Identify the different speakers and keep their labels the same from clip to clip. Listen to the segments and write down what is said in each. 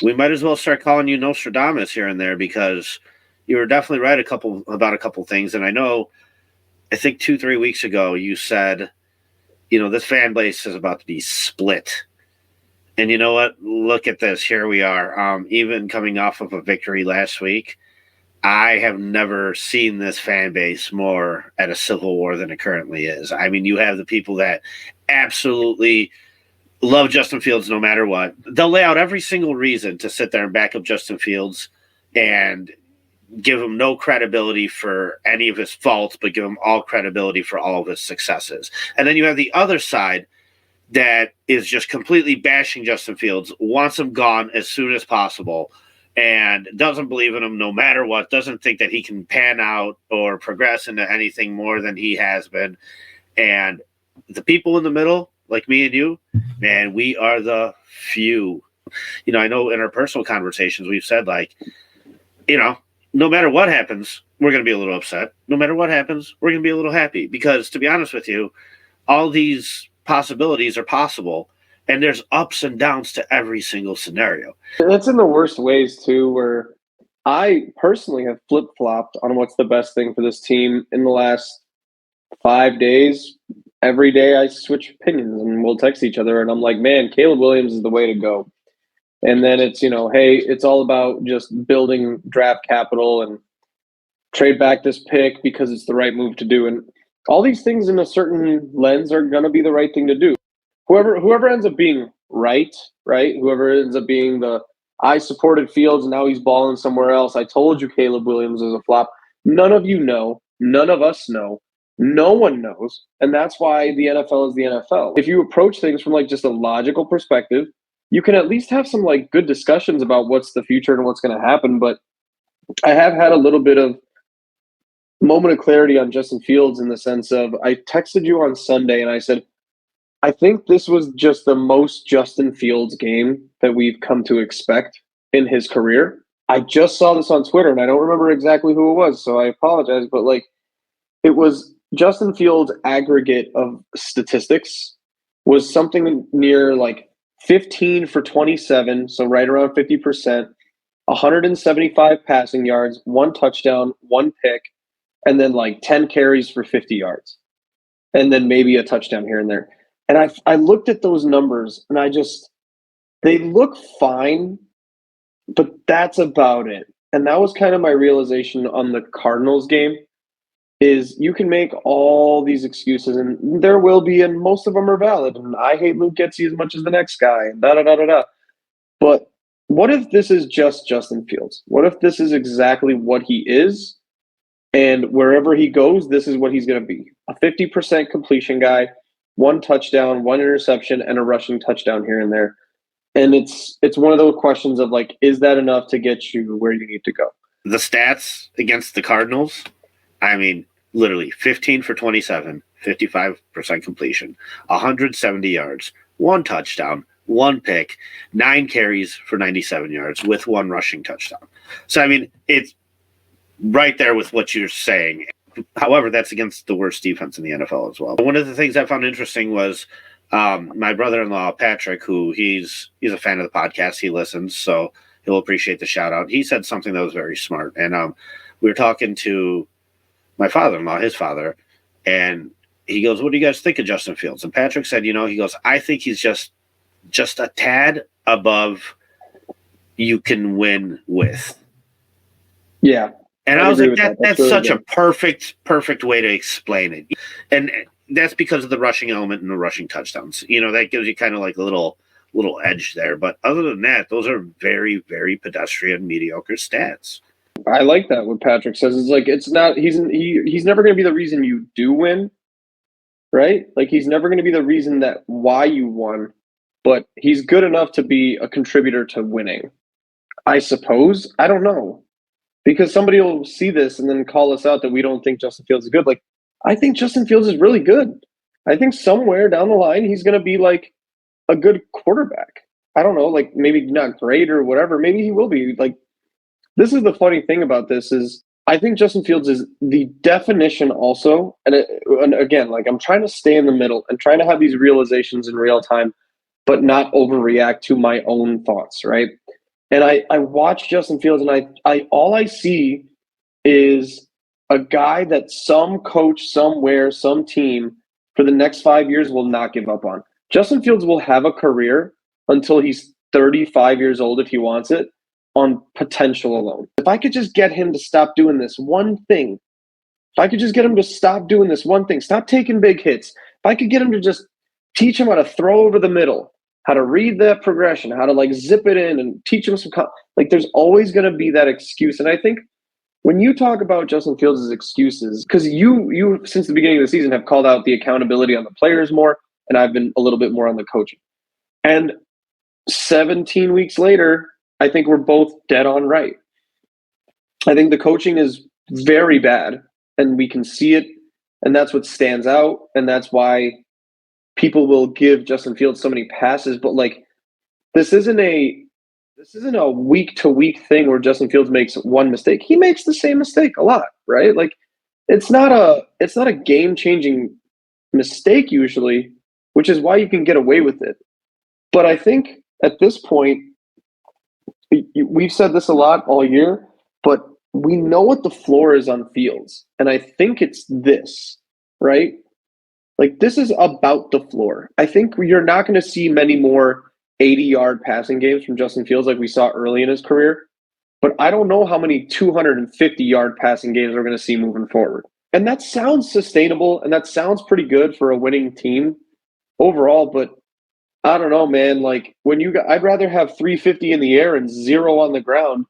Speaker 1: We might as well start calling you Nostradamus here and there because you were definitely right about a couple things. And I think 2-3 weeks ago you said, this fan base is about to be split. And you know what? Look at this. Here we are. Even coming off of a victory last week, I have never seen this fan base more at a civil war than it currently is. I mean, you have the people that absolutely love Justin Fields no matter what. They'll lay out every single reason to sit there and back up Justin Fields and give him no credibility for any of his faults, but give him all credibility for all of his successes. And then you have the other side that is just completely bashing Justin Fields, wants him gone as soon as possible, and doesn't believe in him no matter what, doesn't think that he can pan out or progress into anything more than he has been. And the people in the middle, like me and you, man, we are the few. I know in our personal conversations we've said, no matter what happens, we're going to be a little upset. No matter what happens, we're going to be a little happy. Because to be honest with you, all these possibilities are possible, and there's ups and downs to every single scenario.
Speaker 2: It's in the worst ways too, where I personally have flip-flopped on what's the best thing for this team in the last 5 days. Every day I switch opinions and we'll text each other, and I'm like, man, Caleb Williams is the way to go. And then it's, hey, it's all about just building draft capital and trade back this pick because it's the right move to do. And all these things in a certain lens are going to be the right thing to do. Whoever ends up being right? Whoever ends up being I supported Fields and now he's balling somewhere else. I told you Caleb Williams is a flop. None of you know. None of us know. No one knows. And that's why the NFL is the NFL. If you approach things from just a logical perspective, you can at least have some good discussions about what's the future and what's going to happen. But I have had a little bit of moment of clarity on Justin Fields in the sense of I texted you on Sunday and I said, I think this was just the most Justin Fields game that we've come to expect in his career. I just saw this on Twitter and I don't remember exactly who it was, so I apologize. But it was Justin Fields' aggregate of statistics was something near 15 for 27, so right around 50%, 175 passing yards, 1 touchdown, 1 pick, and then 10 carries for 50 yards, and then maybe a touchdown here and there. And I looked at those numbers, and they look fine, but that's about it. And that was kind of my realization on the Cardinals game, is you can make all these excuses, and there will be, and most of them are valid. And I hate Luke Getsy as much as the next guy, and da-da-da-da-da. But what if this is just Justin Fields? What if this is exactly what he is, and wherever he goes, this is what he's going to be? A 50% completion guy, 1 touchdown, 1 interception, and a rushing touchdown here and there. And it's one of those questions of is that enough to get you where you need to go?
Speaker 1: The stats against the Cardinals, I mean, literally 15 for 27, 55% completion, 170 yards, 1 touchdown, 1 pick, 9 carries for 97 yards with 1 rushing touchdown. So, I mean, it's right there with what you're saying. However, that's against the worst defense in the NFL as well. One of the things I found interesting was my brother-in-law, Patrick, who he's a fan of the podcast. He listens, so he'll appreciate the shout-out. He said something that was very smart. And we were talking to my father-in-law, his father, and he goes, what do you guys think of Justin Fields? And Patrick said, he goes, I think he's just a tad above you can win with.
Speaker 2: Yeah.
Speaker 1: And I was like, that's really such good. A perfect way to explain it. And that's because of the rushing element and the rushing touchdowns. That gives you kind of a little edge there. But other than that, those are very, very pedestrian, mediocre stats.
Speaker 2: I like that what Patrick says. It's not he's never going to be the reason you do win, right? He's never going to be the reason that why you won, but he's good enough to be a contributor to winning. I suppose. I don't know. Because somebody will see this and then call us out that we don't think Justin Fields is good. I think Justin Fields is really good. I think somewhere down the line he's going to be a good quarterback. I don't know, maybe not great or whatever. Maybe he will be. This is the funny thing about this is I think Justin Fields is the definition also. And again, I'm trying to stay in the middle and trying to have these realizations in real time, but not overreact to my own thoughts, right? And I watch Justin Fields, and I all I see is a guy that some coach somewhere, some team for the next 5 years will not give up on. Justin Fields will have a career until he's 35 years old if he wants it on potential alone. If I could just get him to stop doing this one thing, if I could just get him to stop doing this one thing, stop taking big hits, if I could get him to just teach him how to throw over the middle, how to read that progression, how to like zip it in and teach him like there's always going to be that excuse. And I think when you talk about Justin Fields' excuses, because you since the beginning of the season have called out the accountability on the players more, and I've been a little bit more on the coaching. And 17 weeks later, I think we're both dead on right. I think the coaching is very bad, and we can see it, and that's what stands out, and that's why people will give Justin Fields so many passes. But like, this isn't a week to week thing where Justin Fields makes one mistake. He makes the same mistake a lot, right? Like, it's not a game changing mistake usually, which is why you can get away with it. But I think at this point, we've said this a lot all year, but we know what the floor is on Fields. And I think it's this, right? Like, this is about the floor. I think you're not going to see many more 80-yard passing games from Justin Fields like we saw early in his career. But I don't know how many 250-yard passing games we're going to see moving forward. And that sounds sustainable, and that sounds pretty good for a winning team overall. But I don't know, man. Like, I'd rather have 350 in the air and 0 on the ground,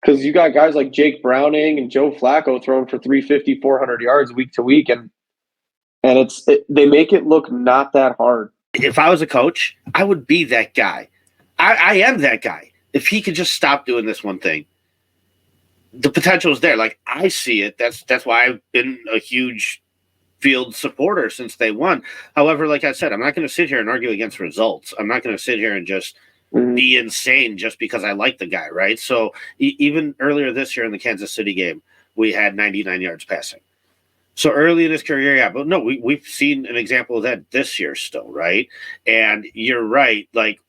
Speaker 2: because you got guys like Jake Browning and Joe Flacco throwing for 350, 400 yards week to week, and they make it look not that hard.
Speaker 1: If I was a coach, I would be that guy. I am that guy. If he could just stop doing this one thing, the potential is there. Like, I see it. That's why I've been a huge Field supporter since day one. However, like I said, I'm not going to sit here and argue against results. I'm not going to sit here and just be insane just because I like the guy, right? So even earlier this year in the Kansas City game, we had 99 yards passing. So early in his career, yeah, but no, we've seen an example of that this year still, right? And you're right. Like,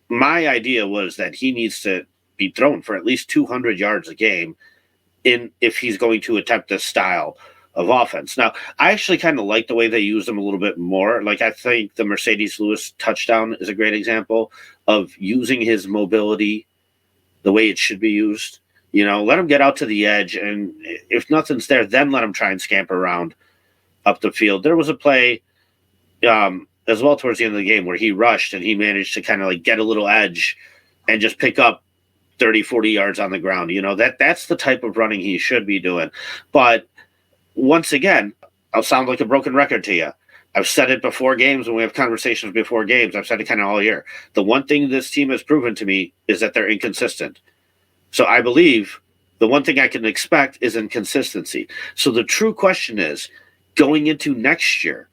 Speaker 1: my idea was that he needs to be thrown for at least 200 yards a game if he's going to attempt this style of offense. Now, I actually kind of like the way they use him a little bit more. Like, I think the Mercedes Lewis touchdown is a great example of using his mobility the way it should be used. You know, let him get out to the edge, and if nothing's there, then let him try and scamper around up the field. There was a play as well towards the end of the game where he rushed and he managed to kind of like get a little edge and just pick up 30, 40 yards on the ground. You know, that's the type of running he should be doing. But once again, I'll sound like a broken record to you. I've said it before games when we have conversations before games. I've said it kind of all year. The one thing this team has proven to me is that they're inconsistent. So I believe the one thing I can expect is inconsistency. So the true question is, going into next year,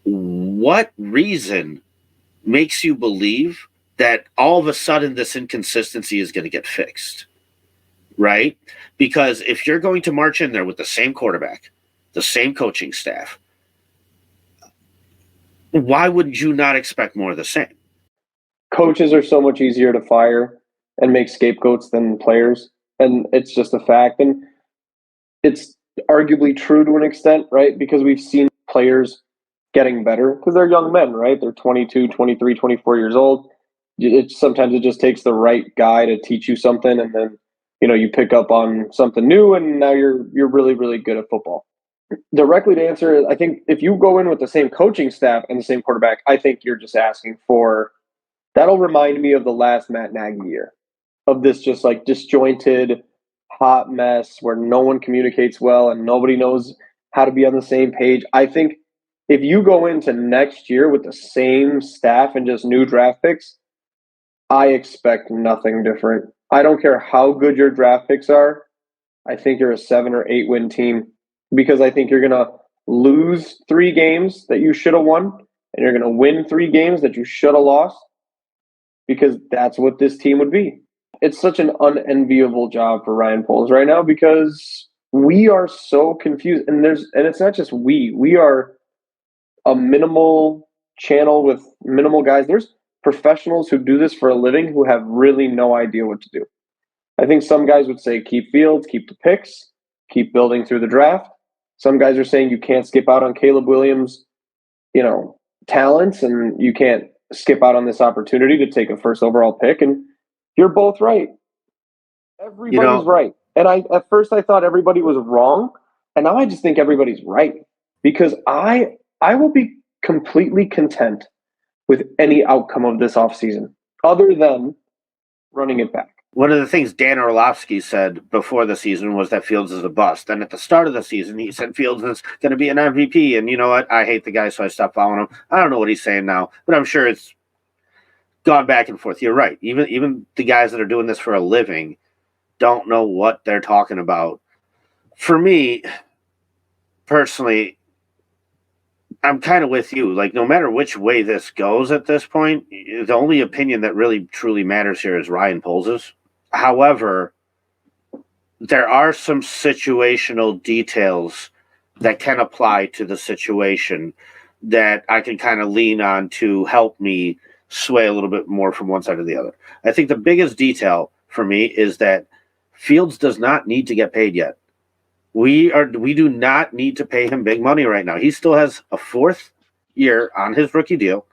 Speaker 1: what reason makes you believe that all of a sudden this inconsistency is going to get fixed? Right? Because if you're going to march in there with the same quarterback, the same coaching staff, why would you not expect more of the same?
Speaker 2: Coaches are so much easier to fire and make scapegoats than players. And it's just a fact. And it's arguably true to an extent, right? Because we've seen players getting better because they're young men, right? They're 22, 23, 24 years old. Sometimes it just takes the right guy to teach you something. And then, you pick up on something new, and now you're really, really good at football. Directly to answer, I think if you go in with the same coaching staff and the same quarterback, I think you're just asking for, that'll remind me of the last Matt Nagy year, of this just like disjointed hot mess where no one communicates well and nobody knows how to be on the same page. I think if you go into next year with the same staff and just new draft picks, I expect nothing different. I don't care how good your draft picks are. I think you're a 7 or 8 win team, because I think you're going to lose 3 games that you should have won, and you're going to win 3 games that you should have lost, because that's what this team would be. It's such an unenviable job for Ryan Poles right now, because we are so confused. And it's not just we are a minimal channel with minimal guys. There's professionals who do this for a living who have really no idea what to do. I think some guys would say keep Fields, keep the picks, keep building through the draft. Some guys are saying you can't skip out on Caleb Williams, talents, and you can't skip out on this opportunity to take a first overall pick. And you're both right. Everybody's right. And at first I thought everybody was wrong, and now I just think everybody's right, because I will be completely content with any outcome of this offseason other than running it back.
Speaker 1: One of the things Dan Orlovsky said before the season was that Fields is a bust. And at the start of the season, he said Fields is going to be an MVP. And you know what? I hate the guy, so I stopped following him. I don't know what he's saying now, but I'm sure it's gone back and forth. You're right. Even the guys that are doing this for a living don't know what they're talking about. For me, personally, I'm kind of with you. Like, no matter which way this goes at this point, the only opinion that really truly matters here is Ryan Poles'. However, there are some situational details that can apply to the situation that I can kind of lean on to help me sway a little bit more from one side or the other. I think the biggest detail for me is that Fields does not need to get paid yet. We do not need to pay him big money right now. He still has a 4th year on his rookie deal.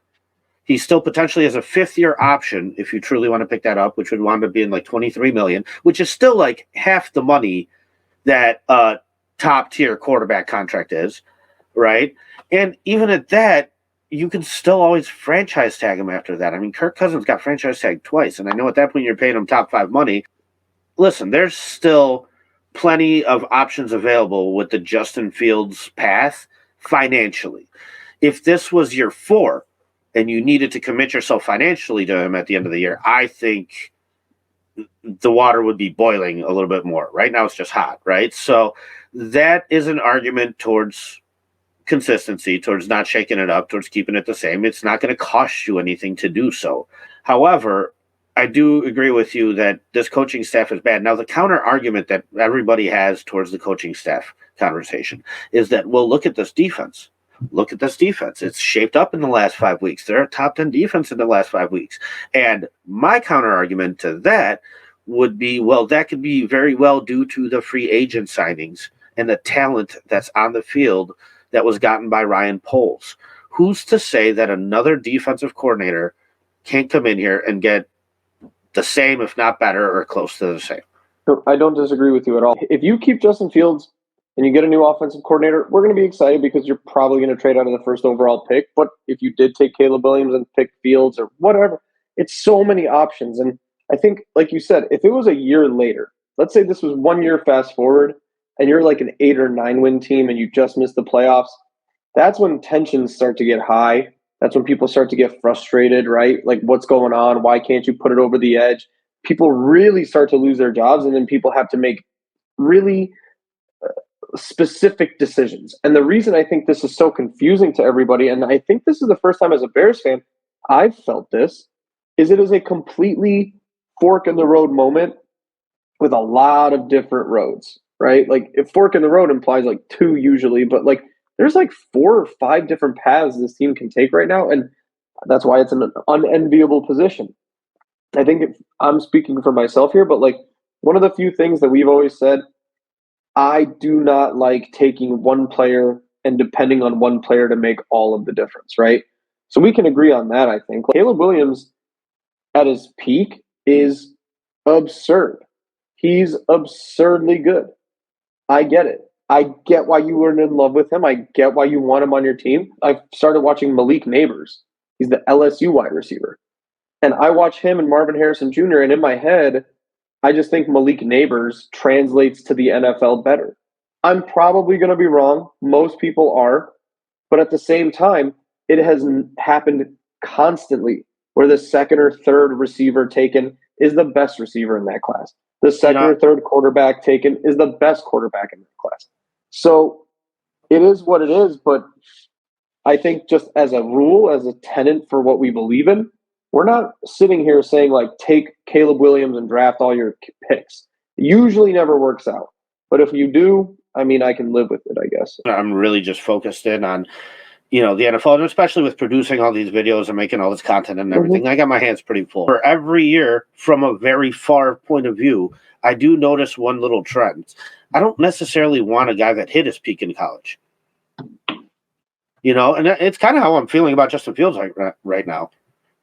Speaker 1: He still potentially has a 5th-year option if you truly want to pick that up, which would wind up being like $23 million, which is still like half the money that a top-tier quarterback contract is, right? And even at that, you can still always franchise tag him after that. I mean, Kirk Cousins got franchise tagged twice, and I know at that point you're paying him top 5 money. Listen, there's still plenty of options available with the Justin Fields path financially. If this was year 4 and you needed to commit yourself financially to him at the end of the year, I think the water would be boiling a little bit more. Right now it's just hot, right? So that is an argument towards consistency, towards not shaking it up, towards keeping it the same. It's not going to cost you anything to do so. However, I do agree with you that this coaching staff is bad. Now, the counter argument that everybody has towards the coaching staff conversation is that, well, look at this defense. Look at this defense. It's shaped up in the last 5 weeks. They're a top 10 defense in the last 5 weeks. And my counter argument to that would be, well, that could be very well due to the free agent signings and the talent that's on the field that was gotten by Ryan Poles. Who's to say that another defensive coordinator can't come in here and get the same, if not better, or close to the same?
Speaker 2: I don't disagree with you at all. If you keep Justin Fields and you get a new offensive coordinator, we're going to be excited because you're probably going to trade out of the first overall pick. But if you did take Caleb Williams and pick Fields or whatever, it's so many options. And I think, like you said, if it was a year later, let's say this was 1 year fast forward, and you're like an 8 or 9 win team and you just missed the playoffs, that's when tensions start to get high. That's when people start to get frustrated, right? Like, what's going on? Why can't you put it over the edge? People really start to lose their jobs, and then people have to make really specific decisions. And the reason I think this is so confusing to everybody, and I think this is the first time as a Bears fan I've felt this, is it is a completely fork in the road moment with a lot of different roads, right? Like, if fork in the road implies like 2 usually, but like there's like 4 or 5 different paths this team can take right now, and that's why it's an unenviable position. I think I'm speaking for myself here, but like one of the few things that we've always said, I do not like taking one player and depending on one player to make all of the difference, right? So we can agree on that, I think. Caleb Williams at his peak is absurd. He's absurdly good. I get it. I get why you were in love with him. I get why you want him on your team. I've started watching Malik Neighbors. He's the LSU wide receiver. And I watch him and Marvin Harrison Jr., and in my head, I just think Malik Neighbors translates to the NFL better. I'm probably going to be wrong. Most people are. But at the same time, it has happened constantly where the second or third receiver taken is the best receiver in that class. The second or third quarterback taken is the best quarterback in that class. So it is what it is. But I think just as a rule, as a tenet for what we believe in, we're not sitting here saying, like, take Caleb Williams and draft all your picks. It usually never works out. But if you do, I mean, I can live with it, I guess.
Speaker 1: I'm really just focused in on the NFL, and especially with producing all these videos and making all this content and everything, I got my hands pretty full. For every year, from a very far point of view, I do notice one little trend. I don't necessarily want a guy that hit his peak in college. And it's kind of how I'm feeling about Justin Fields right now.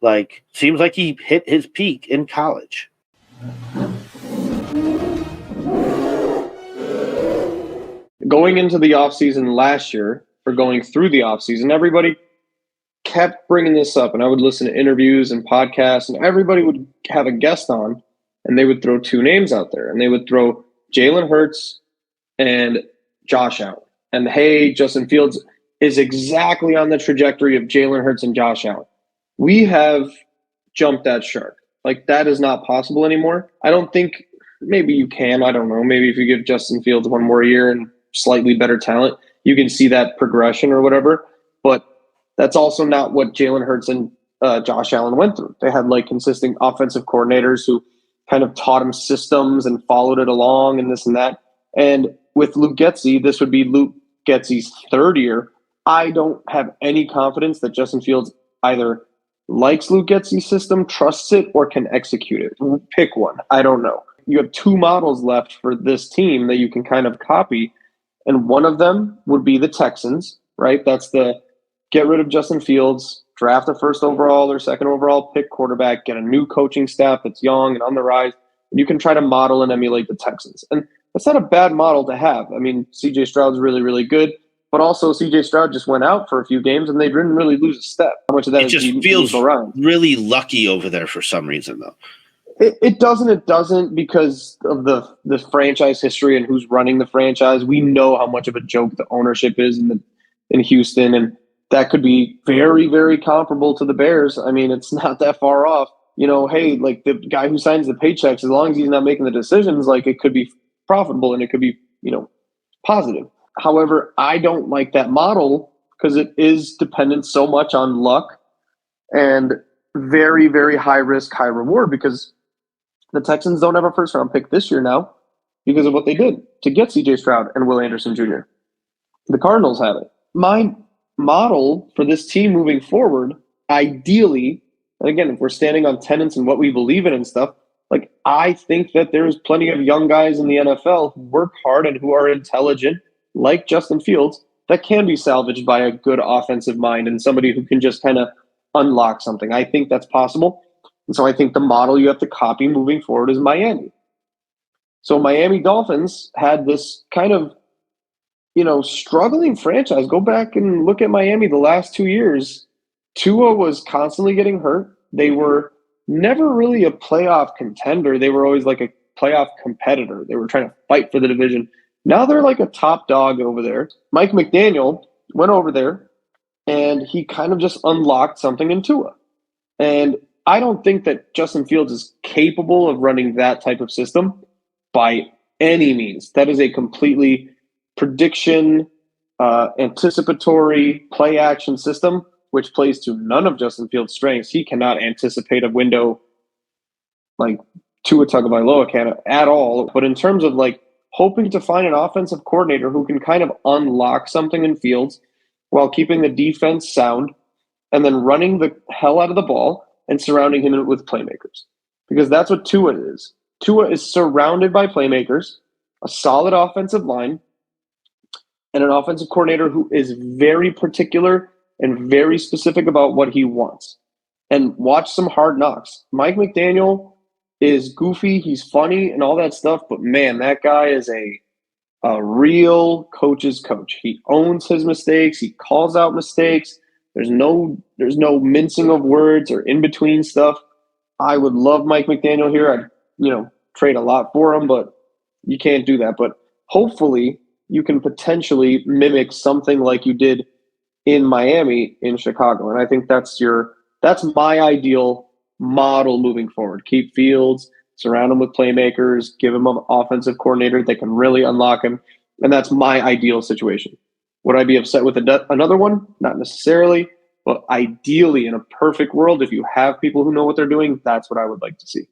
Speaker 1: Like, seems like he hit his peak in college.
Speaker 2: Going into the offseason last year, or going through the offseason, everybody kept bringing this up, and I would listen to interviews and podcasts, and everybody would have a guest on, and they would throw two names out there, and they would throw Jalen Hurts and Josh Allen. And hey, Justin Fields is exactly on the trajectory of Jalen Hurts and Josh Allen. We have jumped that shark. Like, that is not possible anymore. I don't think, maybe you can, I don't know. Maybe if you give Justin Fields one more year and slightly better talent, you can see that progression or whatever. But that's also not what Jalen Hurts and Josh Allen went through. They had like consistent offensive coordinators who kind of taught him systems and followed it along and this and that. And with Luke Getsy, this would be Luke Getsy's third year. I don't have any confidence that Justin Fields either likes Luke Getsy's system, trusts it, or can execute it. Pick one. I don't know. You have two models left for this team that you can kind of copy, and one of them would be the Texans, right? That's the get rid of Justin Fields, draft a first overall or second overall pick quarterback, get a new coaching staff that's young and on the rise, and you can try to model and emulate the Texans. And that's not a bad model to have. I mean, CJ Stroud's really, really good. But also, CJ Stroud just went out for a few games, and they didn't really lose a step. How much of that
Speaker 1: it just feels really lucky over there for some reason, though.
Speaker 2: It doesn't because of the franchise history and who's running the franchise. We know how much of a joke the ownership is in Houston, and that could be very, very comparable to the Bears. I mean, it's not that far off. Hey, like the guy who signs the paychecks, as long as he's not making the decisions, like it could be profitable and it could be, positive. However, I don't like that model because it is dependent so much on luck and very, very high risk, high reward, because the Texans don't have a first round pick this year now because of what they did to get CJ Stroud and Will Anderson Jr. The Cardinals have it. My model for this team moving forward, ideally, and again, if we're standing on tenets and what we believe in and stuff, like I think that there's plenty of young guys in the NFL who work hard and who are intelligent, like Justin Fields, that can be salvaged by a good offensive mind and somebody who can just kind of unlock something. I think that's possible. And so I think the model you have to copy moving forward is Miami. So Miami Dolphins had this kind of, struggling franchise. Go back and look at Miami the last 2 years. Tua was constantly getting hurt. They were never really a playoff contender. They were always like a playoff competitor. They were trying to fight for the division. Now they're like a top dog over there. Mike McDaniel went over there, and he kind of just unlocked something in Tua. And I don't think that Justin Fields is capable of running that type of system by any means. That is a completely prediction, anticipatory play-action system, which plays to none of Justin Fields' strengths. He cannot anticipate a window like Tua Tagovailoa can at all. But in terms of like hoping to find an offensive coordinator who can kind of unlock something in Fields while keeping the defense sound and then running the hell out of the ball and surrounding him with playmakers. Because that's what Tua is. Tua is surrounded by playmakers, a solid offensive line, and an offensive coordinator who is very particular and very specific about what he wants. And watch some Hard Knocks. Mike McDaniel is goofy, he's funny and all that stuff, but man, that guy is a real coach's coach. He owns his mistakes, he calls out mistakes. There's no mincing of words or in between stuff. I would love Mike McDaniel here. I'd trade a lot for him, but you can't do that. But hopefully you can potentially mimic something like you did in Miami in Chicago. And I think that's my ideal model moving forward. Keep Fields, surround him with playmakers, give him an offensive coordinator that can really unlock him. And that's my ideal situation. Would I be upset with another one? Not necessarily, but ideally in a perfect world, if you have people who know what they're doing, that's what I would like to see.